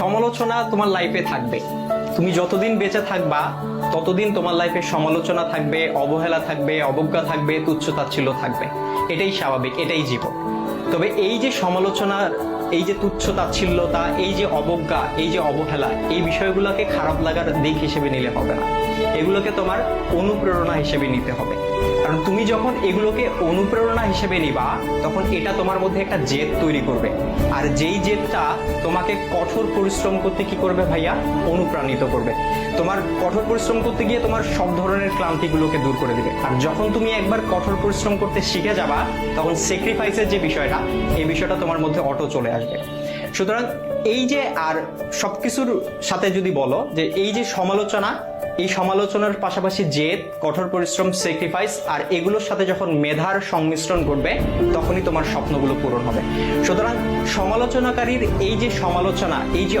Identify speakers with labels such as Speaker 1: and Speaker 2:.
Speaker 1: সমালোচনা তোমার লাইফে থাকবে। তুমি যতদিন বেঁচে থাকবা ততদিন তোমার লাইফে সমালোচনা থাকবে, অবহেলা থাকবে, অবজ্ঞা থাকবে, তুচ্ছ-তাচ্ছিল্য থাকবে। এটাই স্বাভাবিক, এটাই জীবন। তবে এই যে সমালোচনা, এই যে তুচ্ছ-তাচ্ছিল্যতা, এই যে অবজ্ঞা, এই যে অবহেলা, এই বিষয়গুলোকে খারাপ লাগার দিক হিসেবে নিলে হবে না। এগুলোকে তোমার অনুপ্রেরণা হিসেবে নিতে হবে। কারণ তুমি যখন এগুলোকে অনুপ্রেরণা হিসেবে নিবা, তখন এটা তোমার মধ্যে একটা জেদ তৈরি করবে। আর যেই জেদটা তোমাকে কঠোর পরিশ্রম করতে কি করবে ভাইয়া? অনুপ্রাণিত করবে। তোমার কঠোর পরিশ্রম করতে গিয়ে তোমার সব ধরনের ক্লান্তিগুলোকে দূর করে দিবে। আর যখন তুমি একবার কঠোর পরিশ্রম করতে শিখে যাবা, তখন স্যাক্রিফাইসের যে বিষয়টা, এই বিষয়টা তোমার মধ্যে অটো চলে আসবে। সুতরাং এই যে, আর সবকিছুর সাথে যদি বলো যে এই যে সমালোচনা, এই সমালোচনার পাশাপাশি জেদ, কঠোর পরিশ্রম, স্যাক্রিফাইস, আর এগুলোর সাথে যখন মেধার সংমিশ্রণ ঘটবে, তখনই তোমার স্বপ্নগুলো পূরণ হবে। সুতরাং সমালোচনাকারীর এই যে সমালোচনা, এই যে